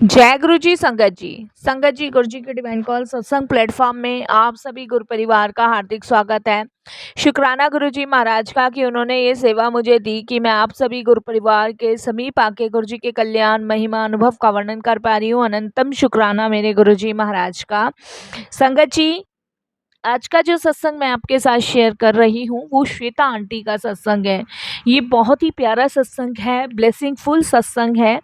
जय गुरु जी संगत जी। संगत जी, गुरु जी के डिवाइन कॉल सत्संग प्लेटफॉर्म में आप सभी गुरु परिवार का हार्दिक स्वागत है। शुक्राना गुरु जी महाराज का कि उन्होंने ये सेवा मुझे दी कि मैं आप सभी गुरु परिवार के समीप आके गुरु जी के कल्याण महिमा अनुभव का वर्णन कर पा रही हूँ। अनंतम शुक्राना मेरे गुरु जी महाराज का। संगत जी, आज का जो सत्संग मैं आपके साथ शेयर कर रही हूँ वो श्वेता आंटी का सत्संग है। ये बहुत ही प्यारा सत्संग है, ब्लेसिंग फुल सत्संग है।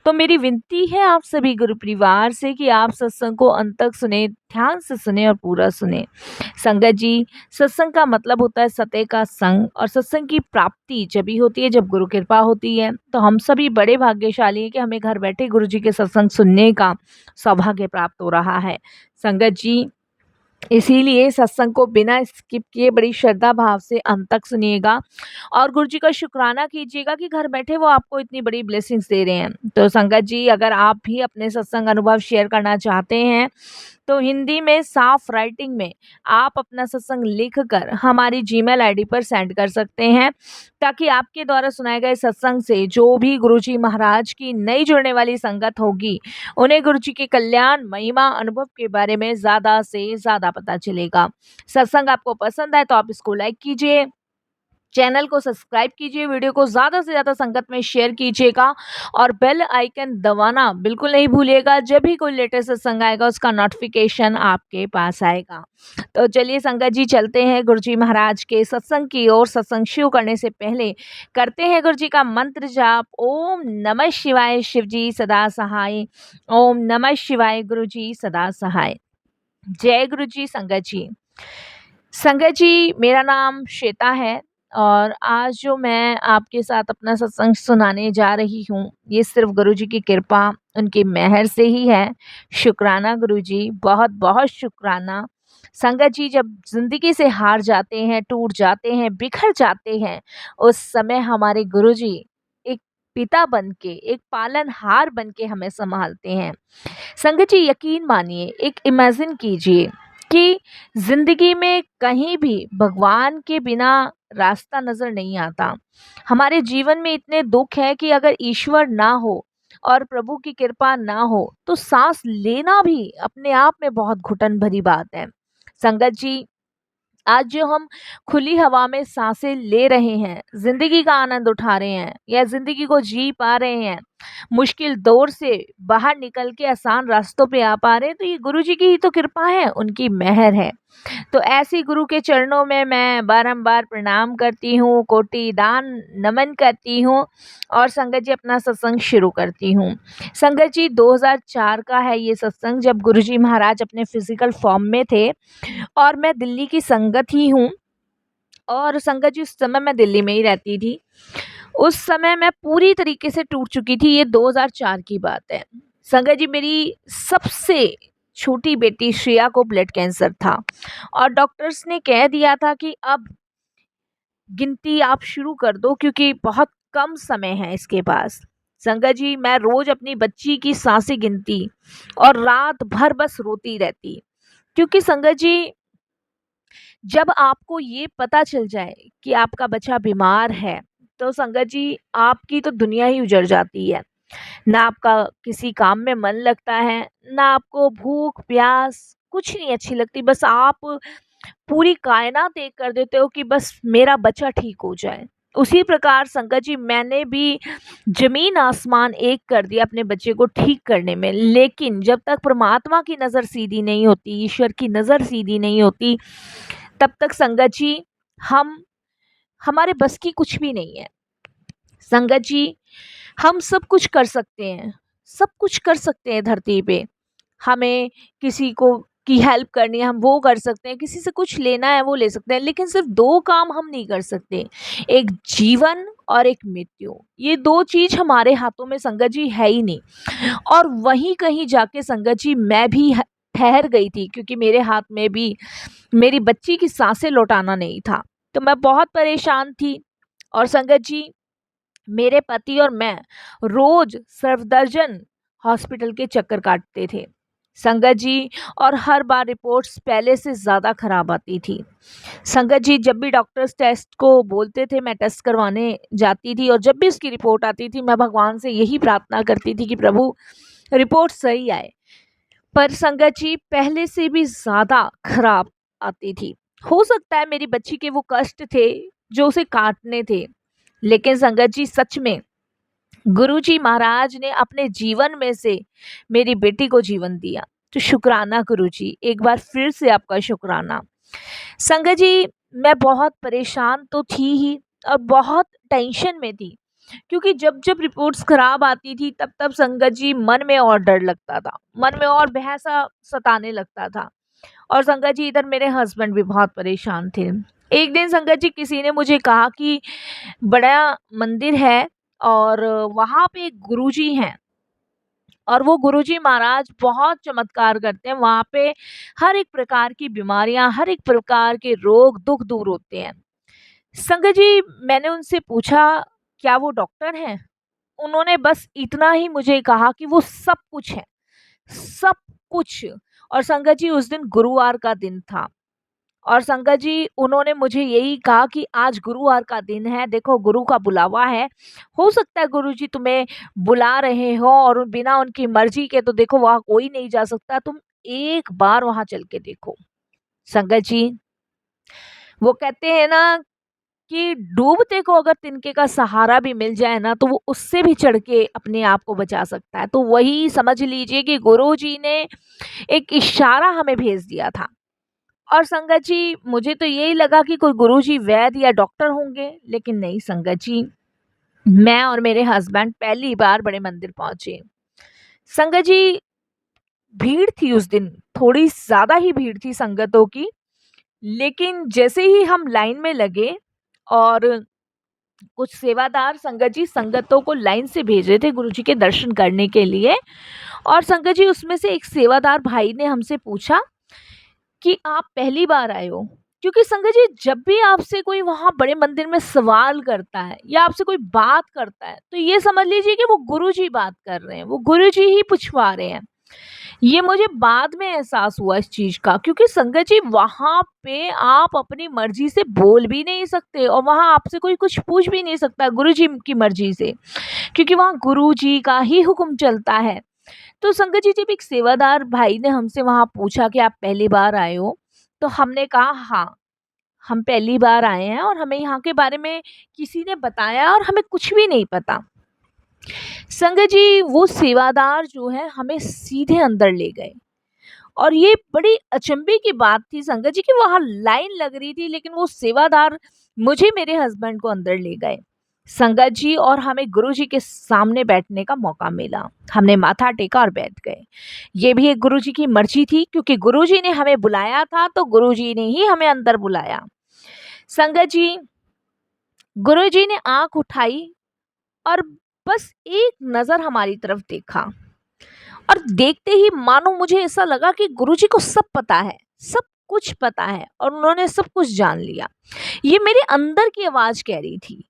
तो मेरी विनती है आप सभी गुरु परिवार से कि आप सत्संग को अंत तक सुने, ध्यान से सुने और पूरा सुने। संगत जी, सत्संग का मतलब होता है सत्य का संग, और सत्संग की प्राप्ति जब भी होती है जब गुरु कृपा होती है। तो हम सभी बड़े भाग्यशाली हैं कि हमें घर बैठे गुरु जी के सत्संग सुनने का सौभाग्य प्राप्त हो रहा है। संगत जी, इसीलिए सत्संग को बिना स्किप किए बड़ी श्रद्धा भाव से अंत तक सुनिएगा और गुरु जी का शुक्राना कीजिएगा कि घर बैठे वो आपको इतनी बड़ी ब्लेसिंग्स दे रहे हैं। तो संगत जी, अगर आप भी अपने सत्संग अनुभव शेयर करना चाहते हैं तो हिंदी में साफ राइटिंग में आप अपना सत्संग लिखकर हमारी जीमेल आईडी पर सेंड कर सकते हैं, ताकि आपके द्वारा सुनाए गए सत्संग से जो भी गुरुजी महाराज की नई जुड़ने वाली संगत होगी उन्हें गुरुजी के कल्याण महिमा अनुभव के बारे में ज़्यादा से ज़्यादा पता चलेगा। सत्संग आपको पसंद आए तो आप इसको लाइक कीजिए, चैनल को सब्सक्राइब कीजिए, वीडियो को ज़्यादा से ज़्यादा संगत में शेयर कीजिएगा और बेल आइकन दबाना बिल्कुल नहीं भूलिएगा। जब भी कोई लेटेस्ट सत्संग आएगा उसका नोटिफिकेशन आपके पास आएगा। तो चलिए संगत जी, चलते हैं गुरु जी महाराज के सत्संग की ओर। सत्संग शुरू करने से पहले करते हैं गुरु जी का मंत्र जाप। ओम नमः शिवाय, शिव जी सदा सहाय। ओम नमः शिवाय, गुरु जी सदा सहाय। जय गुरु जी संगत जी। संगत जी, मेरा नाम श्वेता है और आज जो मैं आपके साथ अपना सत्संग सुनाने जा रही हूँ ये सिर्फ गुरु जी की कृपा, उनकी मेहर से ही है। शुक्राना गुरु जी, बहुत बहुत शुक्राना। संगत जी, जब जिंदगी से हार जाते हैं, टूट जाते हैं, बिखर जाते हैं, उस समय हमारे गुरु जी एक पिता बन के, एक पालनहार बन के हमें संभालते हैं। संगत जी, यकीन मानिए, एक इमेजिन कीजिए कि जिंदगी में कहीं भी भगवान के बिना रास्ता नजर नहीं आता। हमारे जीवन में इतने दुख है कि अगर ईश्वर ना हो और प्रभु की कृपा ना हो तो सांस लेना भी अपने आप में बहुत घुटन भरी बात है। संगत जी, आज जो हम खुली हवा में सांसें ले रहे हैं, जिंदगी का आनंद उठा रहे हैं या जिंदगी को जी पा रहे हैं, मुश्किल दौर से बाहर निकल के आसान रास्तों पे आ पा रहे हैं, तो ये गुरु जी की ही तो कृपा है, उनकी मेहर है। तो ऐसी गुरु के चरणों में मैं बारंबार प्रणाम करती हूँ, कोटि दान नमन करती हूँ और संगत जी अपना सत्संग शुरू करती हूँ। संगत जी, 2004 का है ये सत्संग, जब गुरु जी महाराज अपने फिजिकल फॉर्म में थे और मैं दिल्ली की संगत ही हूँ। और संगत जी, उस समय मैं दिल्ली में ही रहती थी। उस समय मैं पूरी तरीके से टूट चुकी थी। ये 2004 की बात है। संगत जी, मेरी सबसे छोटी बेटी श्रेया को ब्लड कैंसर था और डॉक्टर्स ने कह दिया था कि अब गिनती आप शुरू कर दो क्योंकि बहुत कम समय है इसके पास। संगत जी, मैं रोज अपनी बच्ची की सांसें गिनती और रात भर बस रोती रहती, क्योंकि संगत जी, जब आपको ये पता चल जाए कि आपका बच्चा बीमार है तो संगत जी, आपकी तो दुनिया ही उजड़ जाती है। ना आपका किसी काम में मन लगता है, ना आपको भूख प्यास कुछ नहीं अच्छी लगती, बस आप पूरी कायनात एक कर देते हो कि बस मेरा बच्चा ठीक हो जाए। उसी प्रकार संगत जी, मैंने भी जमीन आसमान एक कर दिया अपने बच्चे को ठीक करने में, लेकिन जब तक परमात्मा की नज़र सीधी नहीं होती, ईश्वर की नज़र सीधी नहीं होती, तब तक संगत जी हम हमारे बस की कुछ भी नहीं है। संगत जी, हम सब कुछ कर सकते हैं, सब कुछ कर सकते हैं धरती पे। हमें किसी को की हेल्प करनी है हम वो कर सकते हैं, किसी से कुछ लेना है वो ले सकते हैं, लेकिन सिर्फ दो काम हम नहीं कर सकते, एक जीवन और एक मृत्यु। ये दो चीज हमारे हाथों में संगत जी है ही नहीं। और वहीं कहीं जाके संगत जी मैं भी ठहर गई थी, क्योंकि मेरे हाथ में भी मेरी बच्ची की सांसें लौटाना नहीं था। तो मैं बहुत परेशान थी और संगत जी, मेरे पति और मैं रोज सफदरजंग हॉस्पिटल के चक्कर काटते थे संगत जी, और हर बार रिपोर्ट्स पहले से ज़्यादा खराब आती थी। संगत जी, जब भी डॉक्टर्स टेस्ट को बोलते थे मैं टेस्ट करवाने जाती थी और जब भी उसकी रिपोर्ट आती थी मैं भगवान से यही प्रार्थना करती थी कि प्रभु रिपोर्ट सही आए, पर संगत जी पहले से भी ज़्यादा खराब आती थी। हो सकता है मेरी बच्ची के वो कष्ट थे जो उसे काटने थे, लेकिन संगत जी सच में गुरुजी महाराज ने अपने जीवन में से मेरी बेटी को जीवन दिया। तो शुक्राना गुरुजी, एक बार फिर से आपका शुक्राना। संगत जी, मैं बहुत परेशान तो थी ही और बहुत टेंशन में थी, क्योंकि जब जब रिपोर्ट्स खराब आती थी तब तब संगत जी मन में और डर लगता था, मन में और भैंसा सताने लगता था। और संगत जी इधर मेरे हस्बैंड भी बहुत परेशान थे। एक दिन संगत जी किसी ने मुझे कहा कि बड़ा मंदिर है और वहाँ पे एक गुरुजी हैं और वो गुरुजी महाराज बहुत चमत्कार करते हैं। वहाँ पे हर एक प्रकार की बीमारियां, हर एक प्रकार के रोग दुख दूर होते हैं। संगत जी, मैंने उनसे पूछा, क्या वो डॉक्टर हैं? उन्होंने बस इतना ही मुझे कहा कि वो सब कुछ है, सब कुछ। और संगत जी उस दिन गुरुवार का दिन था और संगत जी उन्होंने मुझे यही कहा कि आज गुरुवार का दिन है, देखो गुरु का बुलावा है। हो सकता है गुरु जी तुम्हें बुला रहे हो और बिना उनकी मर्जी के तो देखो वहाँ कोई नहीं जा सकता, तुम एक बार वहाँ चल के देखो। संगत जी, वो कहते हैं ना कि डूबते को अगर तिनके का सहारा भी मिल जाए ना तो वो उससे भी चढ़ के अपने आप को बचा सकता है। तो वही समझ लीजिए कि गुरु जी ने एक इशारा हमें भेज दिया था। और संगत जी मुझे तो यही लगा कि कोई गुरुजी वैद्य या डॉक्टर होंगे, लेकिन नहीं संगत जी, मैं और मेरे हस्बैंड पहली बार बड़े मंदिर पहुंचे। संगत जी भीड़ थी उस दिन, थोड़ी ज़्यादा ही भीड़ थी संगतों की, लेकिन जैसे ही हम लाइन में लगे और कुछ सेवादार संगत जी संगतों को लाइन से भेज रहे थे गुरुजी के दर्शन करने के लिए। और संगत जी उसमें से एक सेवादार भाई ने हमसे पूछा कि आप पहली बार आए हो? क्योंकि संगत जी जब भी आपसे कोई वहाँ बड़े मंदिर में सवाल करता है या आपसे कोई बात करता है तो ये समझ लीजिए कि वो गुरुजी बात कर रहे हैं, वो गुरुजी ही पूछवा रहे हैं। ये मुझे बाद में एहसास हुआ इस चीज़ का, क्योंकि संगत जी वहाँ पे आप अपनी मर्जी से बोल भी नहीं सकते और वहाँ आपसे कोई कुछ पूछ भी नहीं सकता गुरुजी की मर्जी से, क्योंकि वहाँ गुरुजी का ही हुक्म चलता है। तो संगत जी जब एक सेवादार भाई ने हमसे वहाँ पूछा कि आप पहली बार आए हो, तो हमने कहा हाँ, हम पहली बार आए हैं और हमें यहाँ के बारे में किसी ने बताया और हमें कुछ भी नहीं पता। संगत जी वो सेवादार जो है हमें सीधे अंदर ले गए और ये बड़ी अचंभे की बात थी संगत जी कि वहाँ लाइन लग रही थी, लेकिन वो सेवादार मुझे मेरे हस्बैंड को अंदर ले गए संगत जी, और हमें गुरुजी के सामने बैठने का मौका मिला। हमने माथा टेका और बैठ गए। ये भी एक गुरुजी की मर्जी थी, क्योंकि गुरुजी ने हमें बुलाया था तो गुरुजी ने ही हमें अंदर बुलाया। संगत जी गुरुजी ने आंख उठाई और बस एक नजर हमारी तरफ देखा और देखते ही मानो मुझे ऐसा लगा कि गुरुजी को सब पता है, सब कुछ पता है और उन्होंने सब कुछ जान लिया। ये मेरे अंदर की आवाज कह रही थी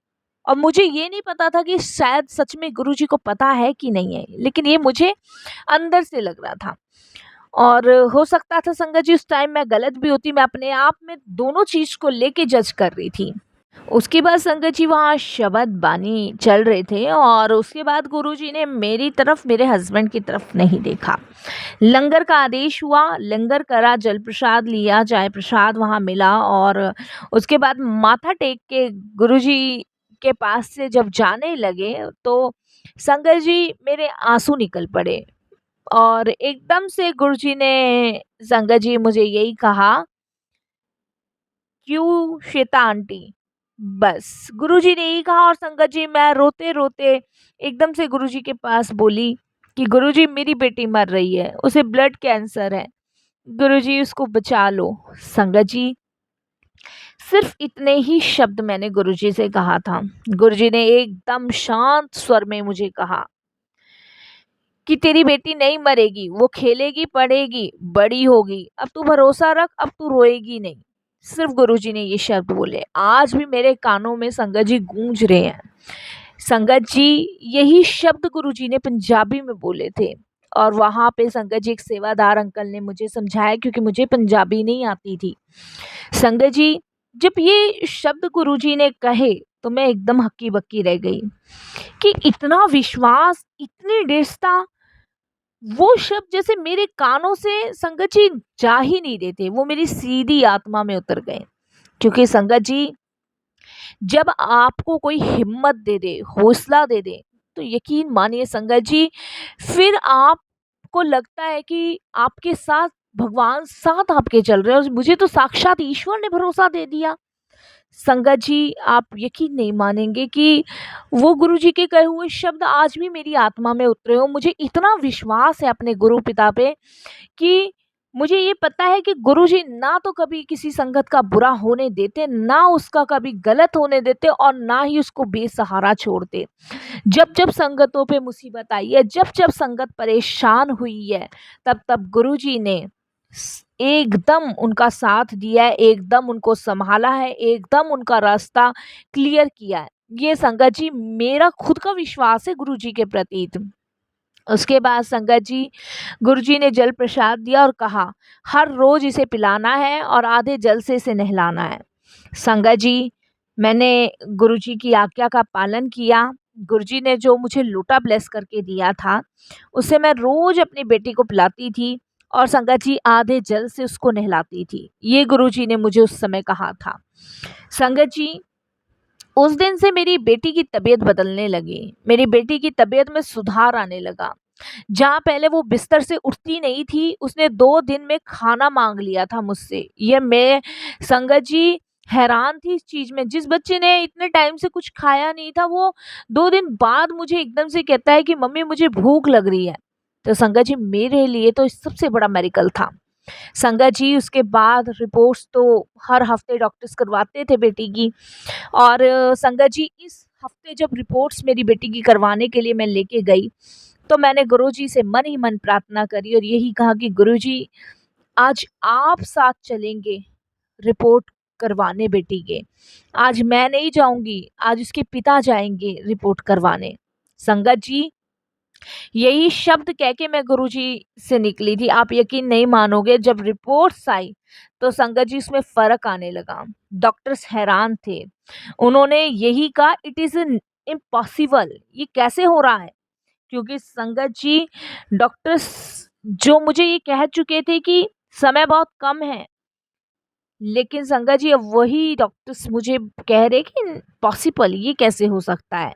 और मुझे ये नहीं पता था कि शायद सच में गुरुजी को पता है कि नहीं है, लेकिन ये मुझे अंदर से लग रहा था। और हो सकता था संगत जी उस टाइम मैं गलत भी होती, मैं अपने आप में दोनों चीज को लेके जज कर रही थी। उसके बाद संगत जी वहाँ शबद बानी चल रहे थे और उसके बाद गुरुजी ने मेरी तरफ, मेरे हस्बैंड की तरफ नहीं देखा। लंगर का आदेश हुआ, लंगर करा, जल प्रसाद लिया, चाय प्रसाद वहाँ मिला और उसके बाद माथा टेक के गुरुजी के पास से जब जाने लगे तो संगत जी मेरे आंसू निकल पड़े और एकदम से गुरुजी ने संगत जी मुझे यही कहा, क्यों श्वेता आंटी? बस गुरुजी ने यही कहा और संगत जी मैं रोते रोते एकदम से गुरुजी के पास बोली कि गुरुजी मेरी बेटी मर रही है, उसे ब्लड कैंसर है, गुरुजी उसको बचा लो। संगत जी सिर्फ इतने ही शब्द मैंने गुरुजी से कहा था। गुरुजी ने एकदम शांत स्वर में मुझे कहा कि तेरी बेटी नहीं मरेगी, वो खेलेगी, पढ़ेगी, बड़ी होगी, अब तू भरोसा रख, अब तू रोएगी नहीं। सिर्फ गुरुजी ने ये शब्द बोले, आज भी मेरे कानों में संगत जी गूंज रहे हैं। संगत जी यही शब्द गुरुजी ने पंजाबी में बोले थे और वहाँ पे संगत जी एक सेवादार अंकल ने मुझे समझाया, क्योंकि मुझे पंजाबी नहीं आती थी। संगत जी जब ये शब्द गुरुजी ने कहे तो मैं एकदम हक्की बक्की रह गई कि इतना विश्वास, इतनी दृढ़ता वो शब्द जैसे मेरे कानों से संगत जी जा ही नहीं रहे थे, वो मेरी सीधी आत्मा में उतर गए। क्योंकि संगत जी, जब आपको कोई हिम्मत दे दे, हौसला दे दे, तो यकीन मानिए संगत जी, फिर आपको लगता है कि आपके साथ भगवान साथ आपके चल रहे हैं, और मुझे तो साक्षात ईश्वर ने भरोसा दे दिया। संगत जी, आप यकीन नहीं मानेंगे कि वो गुरुजी के कहे हुए शब्द आज भी मेरी आत्मा में उतरे हो। मुझे इतना विश्वास है अपने गुरु पिता पे कि मुझे ये पता है कि गुरुजी ना तो कभी किसी संगत का बुरा होने देते, ना उसका कभी गलत होने देते, और ना ही उसको बेसहारा छोड़ते। जब जब संगतों पे मुसीबत आई है, जब जब संगत परेशान हुई है, तब तब गुरुजी ने एकदम उनका साथ दिया है, एकदम उनको संभाला है, एकदम उनका रास्ता क्लियर किया है। ये संगत जी मेरा खुद का विश्वास है गुरुजी के प्रति। उसके बाद संगत जी, गुरुजी ने जल प्रसाद दिया और कहा, हर रोज इसे पिलाना है और आधे जल से इसे नहलाना है। संगत जी, मैंने गुरुजी की आज्ञा का पालन किया। गुरुजी ने जो मुझे लोटा ब्लेस करके दिया था, उसे मैं रोज अपनी बेटी को पिलाती थी, और संगत जी आधे जल से उसको नहलाती थी। ये गुरुजी ने मुझे उस समय कहा था। संगत जी, उस दिन से मेरी बेटी की तबीयत बदलने लगी। मेरी बेटी की तबीयत में सुधार आने लगा। जहाँ पहले वो बिस्तर से उठती नहीं थी, उसने 2 दिन में खाना माँग लिया था मुझसे। ये मैं संगत जी हैरान थी इस चीज़ में। जिस बच्चे ने इतने टाइम से कुछ खाया नहीं था, वो 2 दिन बाद मुझे एकदम से कहता है कि मम्मी मुझे भूख लग रही है। तो संगत जी मेरे लिए तो सबसे बड़ा मेरेकल था। संगत जी उसके बाद रिपोर्ट्स तो हर हफ्ते डॉक्टर्स करवाते थे बेटी की, और संगत जी इस हफ्ते जब रिपोर्ट्स मेरी बेटी की करवाने के लिए मैं लेके गई, तो मैंने गुरुजी से मन ही मन प्रार्थना करी और यही कहा कि गुरुजी, आज आप साथ चलेंगे रिपोर्ट करवाने बेटी के। आज मैं नहीं जाऊंगी, आज उसके पिता जाएंगे रिपोर्ट करवाने। संगत जी, यही शब्द कह के मैं गुरुजी से निकली थी। आप यकीन नहीं मानोगे, जब रिपोर्ट्स आई तो संगत जी उसमें फर्क आने लगा। डॉक्टर्स हैरान थे। उन्होंने यही कहा, इट इज इम्पॉसिबल, ये कैसे हो रहा है? क्योंकि संगत जी, डॉक्टर्स जो मुझे ये कह चुके थे कि समय बहुत कम है, लेकिन संगत जी अब वही डॉक्टर्स मुझे कह रहे कि पॉसिबल, ये कैसे हो सकता है?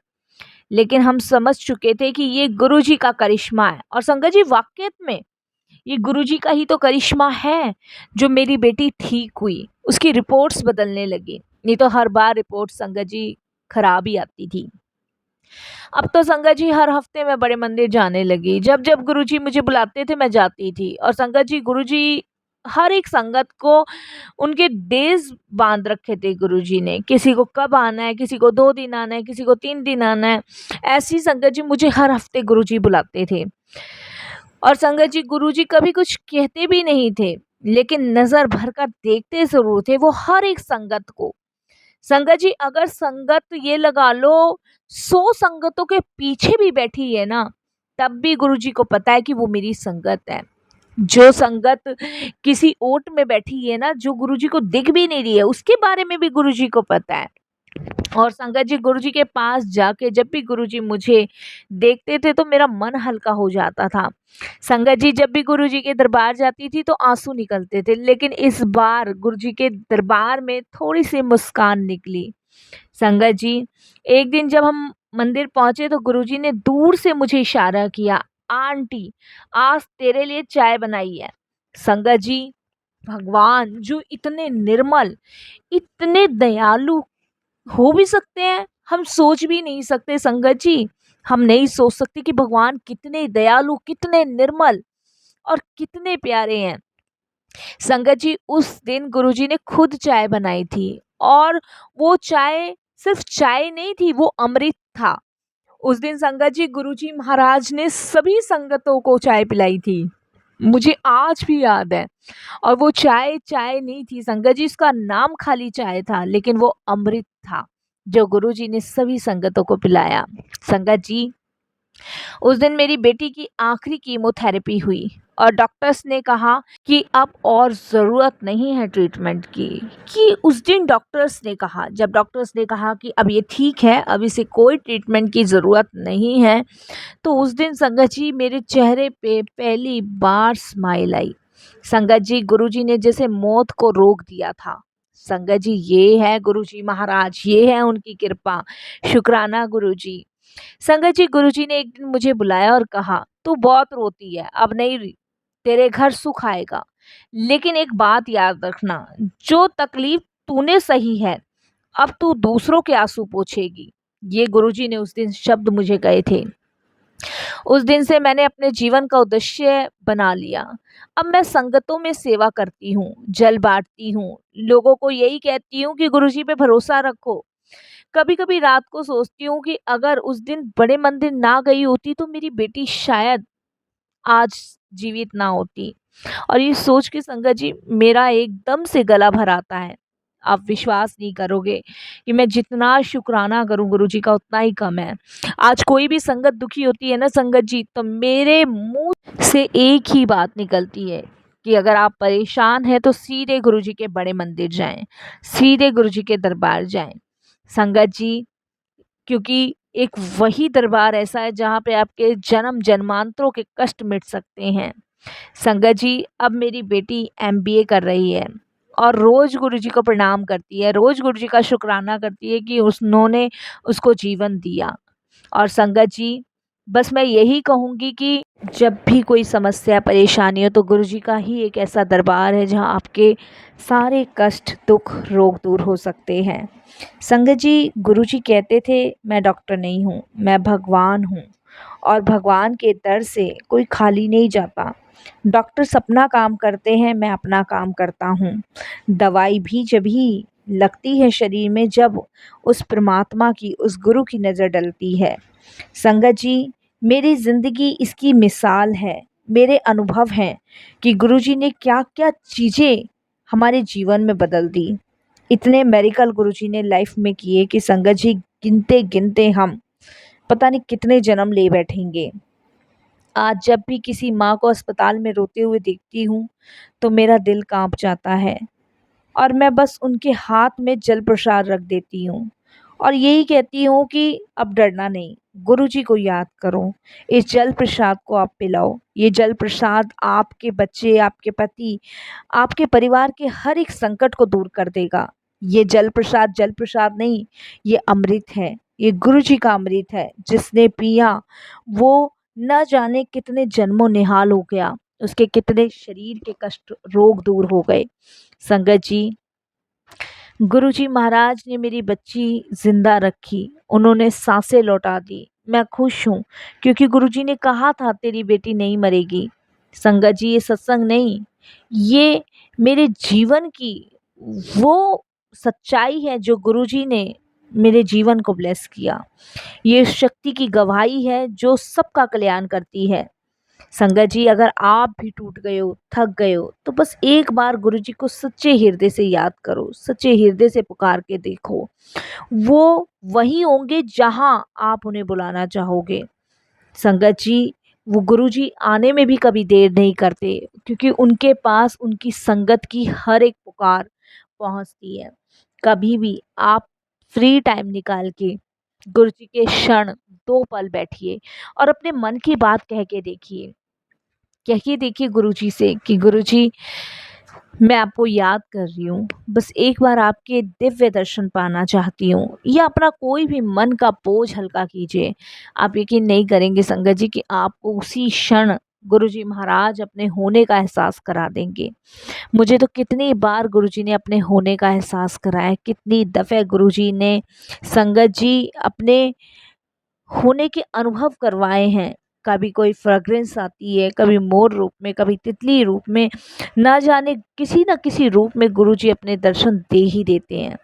लेकिन हम समझ चुके थे कि ये गुरुजी का करिश्मा है, और संगत जी वाकई में ये गुरुजी का ही तो करिश्मा है जो मेरी बेटी ठीक हुई, उसकी रिपोर्ट्स बदलने लगी। नहीं तो हर बार रिपोर्ट संगत जी खराब ही आती थी। अब तो संगत जी हर हफ्ते मैं बड़े मंदिर जाने लगी। जब जब गुरुजी मुझे बुलाते थे मैं जाती थी, और संगत जी गुरुजी हर एक संगत को उनके डेज बांध रखे थे गुरुजी ने। किसी को कब आना है, किसी को 2 दिन आना है, किसी को 3 दिन आना है। ऐसी संगत जी मुझे हर हफ्ते गुरुजी बुलाते थे, और संगत जी गुरुजी कभी कुछ कहते भी नहीं थे, लेकिन नजर भर कर देखते जरूर थे वो हर एक संगत को। संगत जी, अगर संगत ये लगा लो 100 संगतों के पीछे भी बैठी है ना, तब भी गुरुजी को पता है कि वो मेरी संगत है। जो संगत किसी ओट में बैठी है ना, जो गुरुजी को दिख भी नहीं रही है, उसके बारे में भी गुरुजी को पता है। और संगत जी, गुरुजी के पास जाके जब भी गुरुजी मुझे देखते थे तो मेरा मन हल्का हो जाता था। संगत जी, जब भी गुरुजी के दरबार जाती थी तो आंसू निकलते थे, लेकिन इस बार गुरुजी के दरबार में थोड़ी सी मुस्कान निकली। संगत जी, एक दिन जब हम मंदिर पहुंचे तो गुरुजी ने दूर से मुझे इशारा किया, आंटी आज तेरे लिए चाय बनाई है। संगत जी, भगवान जो इतने निर्मल, इतने दयालु हो भी सकते हैं, हम सोच भी नहीं सकते संगत जी। हम नहीं सोच सकते कि भगवान कितने दयालु, कितने निर्मल और कितने प्यारे हैं। संगत जी, उस दिन गुरुजी ने खुद चाय बनाई थी, और वो चाय सिर्फ चाय नहीं थी, वो अमृत था। उस दिन संगत जी गुरुजी महाराज ने सभी संगतों को चाय पिलाई थी, मुझे आज भी याद है। और वो चाय चाय नहीं थी संगत जी, उसका नाम खाली चाय था, लेकिन वो अमृत था जो गुरुजी ने सभी संगतों को पिलाया। संगत जी, उस दिन मेरी बेटी की आखिरी कीमोथेरेपी हुई और डॉक्टर्स ने कहा कि अब और ज़रूरत नहीं है ट्रीटमेंट की। कि उस दिन डॉक्टर्स ने कहा, जब डॉक्टर्स ने कहा कि अब ये ठीक है, अब इसे कोई ट्रीटमेंट की ज़रूरत नहीं है, तो उस दिन संगत जी मेरे चेहरे पे पहली बार स्माइल आई। संगत जी, गुरुजी ने जैसे मौत को रोक दिया था। संगत जी, ये है गुरुजी महाराज, ये है उनकी कृपा। शुक्राना गुरुजी। संगत जी, गुरुजी ने एक दिन मुझे बुलाया और कहा, तू बहुत रोती है, अब नहीं तेरे घर सुख आएगा, लेकिन एक बात याद रखना, जो तकलीफ तूने सही है, अब तू दूसरों के आंसू पोंछेगी। ये गुरुजी ने उस दिन शब्द मुझे कहे थे। उस दिन से मैंने अपने जीवन का उद्देश्य बना लिया। अब मैं संगतों में सेवा करती हूँ, जल बांटती हूँ, लोगों को यही कहती हूँ कि गुरुजी पे भरोसा रखो। कभी-कभी रात को सोचती हूँ कि अगर उस दिन बड़े मंदिर ना गई होती तो मेरी बेटी शायद आज जीवित ना होती। और ये सोच के संगत जी मेरा एकदम से गला भर आता है। आप विश्वास नहीं करोगे कि मैं जितना शुक्राना करूं गुरुजी का उतना ही कम है। आज कोई भी संगत दुखी होती है ना संगत जी, तो मेरे मुंह से एक ही बात निकलती है कि अगर आप परेशान हैं तो सीधे गुरुजी के बड़े मंदिर जाएं, सीधे गुरुजी के दरबार जाएं। संगत जी, क्योंकि एक वही दरबार ऐसा है जहाँ पे आपके जन्म जन्मांतरों के कष्ट मिट सकते हैं। संगत जी, अब मेरी बेटी एमबीए कर रही है और रोज गुरुजी को प्रणाम करती है, रोज गुरुजी का शुक्राना करती है कि उन्होंने उसको जीवन दिया। और संगत जी, बस मैं यही कहूँगी कि जब भी कोई समस्या परेशानी हो तो गुरुजी का ही एक ऐसा दरबार है जहाँ आपके सारे कष्ट दुख रोग दूर हो सकते हैं। संगत जी, गुरुजी कहते थे, मैं डॉक्टर नहीं हूँ, मैं भगवान हूँ और भगवान के दर से कोई खाली नहीं जाता। डॉक्टर्स अपना काम करते हैं, मैं अपना काम करता हूँ। दवाई भी जभी लगती है शरीर में जब उस परमात्मा की, उस गुरु की नज़र डलती है। संगत जी, मेरी ज़िंदगी इसकी मिसाल है, मेरे अनुभव हैं कि गुरुजी ने क्या-क्या चीज़ें हमारे जीवन में बदल दी। इतने मेरिकल गुरुजी ने लाइफ में किए कि संगत जी गिनते-गिनते हम पता नहीं कितने जन्म ले बैठेंगे। आज जब भी किसी माँ को अस्पताल में रोते हुए देखती हूँ, तो मेरा दिल काँप जाता है और मैं बस उनके हाथ में जल प्रसाद रख देती हूँ और यही कहती हूँ कि अब डरना नहीं, गुरुजी को याद करो, इस जल प्रसाद को आप पिलाओ। ये जल प्रसाद आपके बच्चे, आपके पति, आपके परिवार के हर एक संकट को दूर कर देगा। ये जल प्रसाद नहीं, ये अमृत है, ये गुरुजी का अमृत है। जिसने पिया वो न जाने कितने जन्मों निहाल हो गया, उसके कितने शरीर के कष्ट रोग दूर हो गए। संगत जी, गुरुजी महाराज ने मेरी बच्ची जिंदा रखी, उन्होंने सांसें लौटा दी। मैं खुश हूँ क्योंकि गुरुजी ने कहा था तेरी बेटी नहीं मरेगी। संगत जी, ये सत्संग नहीं, ये मेरे जीवन की वो सच्चाई है जो गुरुजी ने मेरे जीवन को ब्लेस किया। ये शक्ति की गवाही है जो सबका कल्याण करती है। संगत जी, अगर आप भी टूट गए हो, थक गए हो, तो बस एक बार गुरुजी को सच्चे हृदय से याद करो, सच्चे हृदय से पुकार के देखो। वो वहीं होंगे जहां आप उन्हें बुलाना चाहोगे। संगत जी, वो गुरुजी आने में भी कभी देर नहीं करते क्योंकि उनके पास उनकी संगत की हर एक पुकार पहुंचती है। कभी भी आप फ्री टाइम निकाल के गुरुजी के क्षण 2 पल बैठिए और अपने मन की बात कह के देखिए। कहिए देखिए गुरुजी से कि गुरुजी, मैं आपको याद कर रही हूँ, बस एक बार आपके दिव्य दर्शन पाना चाहती हूँ, या अपना कोई भी मन का बोझ हल्का कीजिए। आप यकीन नहीं करेंगे संगत जी कि आपको उसी क्षण गुरुजी महाराज अपने होने का एहसास करा देंगे। मुझे तो कितनी बार गुरुजी ने अपने होने का एहसास कराया, कितनी दफ़े गुरुजी ने संगत जी अपने होने के अनुभव करवाए हैं। कभी कोई फ्रेग्रेंस आती है, कभी मोर रूप में, कभी तितली रूप में, ना जाने किसी न किसी रूप में गुरुजी अपने दर्शन दे ही देते हैं।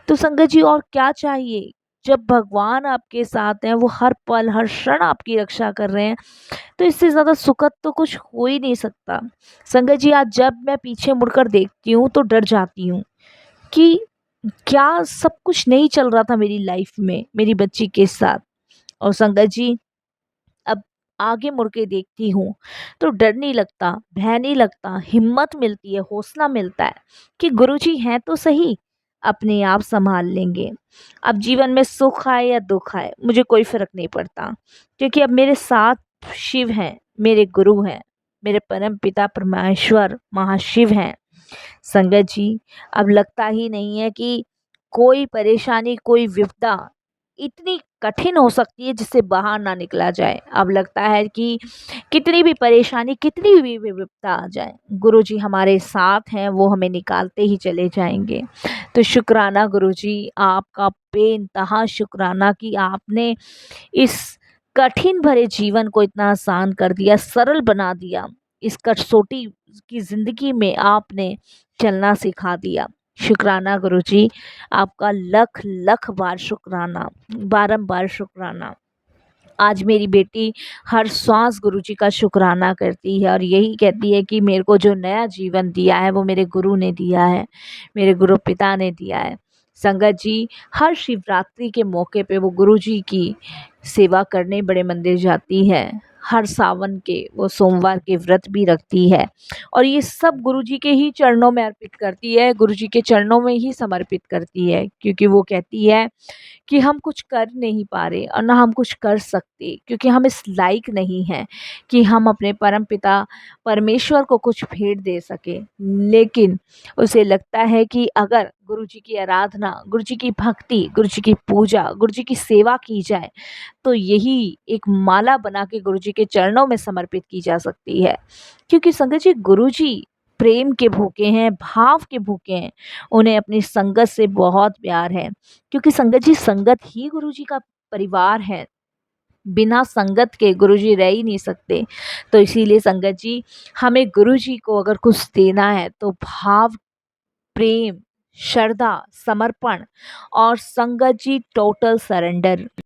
तो संगत जी, और क्या चाहिए? जब भगवान आपके साथ हैं, वो हर पल, हर क्षण आपकी रक्षा कर रहे हैं, तो इससे ज़्यादा सुखद तो कुछ हो ही नहीं सकता। संगत जी, आज जब मैं पीछे मुड़कर देखती हूँ, तो डर जाती हूँ कि क्या सब कुछ नहीं चल रहा था मेरी लाइफ में, मेरी बच्ची के साथ। और संगत जी, आगे मुड़ के देखती हूँ तो डर नहीं लगता, भय नहीं लगता, हिम्मत मिलती है, हौसला मिलता है कि गुरुजी हैं तो सही, अपने आप संभाल लेंगे। अब जीवन में सुख आए या दुख आए मुझे कोई फ़र्क नहीं पड़ता, क्योंकि अब मेरे साथ शिव हैं, मेरे गुरु हैं, मेरे परम पिता परमेश्वर महाशिव हैं। संगत जी, अब लगता ही नहीं है कि कोई परेशानी, कोई विपदा इतनी कठिन हो सकती है जिससे बाहर ना निकला जाए। अब लगता है कि कितनी भी परेशानी, कितनी भी विपदा आ जाए, गुरुजी हमारे साथ हैं, वो हमें निकालते ही चले जाएँगे। तो शुक्राना गुरुजी, आपका बेइंतहा शुक्राना कि आपने इस कठिन भरे जीवन को इतना आसान कर दिया, सरल बना दिया। इस कसौटी की ज़िंदगी में आपने चलना सिखा दिया। शुक्राना गुरुजी, आपका लख लख बार शुक्राना, बारंबार शुक्राना। आज मेरी बेटी हर श्वास गुरुजी का शुक्राना करती है और यही कहती है कि मेरे को जो नया जीवन दिया है वो मेरे गुरु ने दिया है, मेरे गुरु पिता ने दिया है। संगत जी, हर शिवरात्रि के मौके पे वो गुरुजी की सेवा करने बड़े मंदिर जाती है। हर सावन के वो सोमवार के व्रत भी रखती है और ये सब गुरुजी के ही चरणों में अर्पित करती है, गुरुजी के चरणों में ही समर्पित करती है, क्योंकि वो कहती है कि हम कुछ कर नहीं पा रहे और ना हम कुछ कर सकते, क्योंकि हम इस लायक नहीं हैं कि हम अपने परम पिता परमेश्वर को कुछ भेंट दे सके। लेकिन उसे लगता है कि अगर गुरुजी की आराधना, गुरुजी की भक्ति, गुरुजी की पूजा, गुरुजी की सेवा की जाए तो यही एक माला बना के गुरुजी के चरणों में समर्पित की जा सकती है। क्योंकि संगत जी, गुरुजी प्रेम के भूखे हैं, भाव के भूखे हैं, उन्हें अपनी संगत से बहुत प्यार है, क्योंकि संगत जी, संगत ही गुरुजी का परिवार है। बिना संगत के गुरुजी रह ही नहीं सकते। तो इसीलिए संगत जी, हमें गुरुजी को अगर कुछ देना है तो भाव, प्रेम, श्रद्धा, समर्पण और संगत जी टोटल सरेंडर।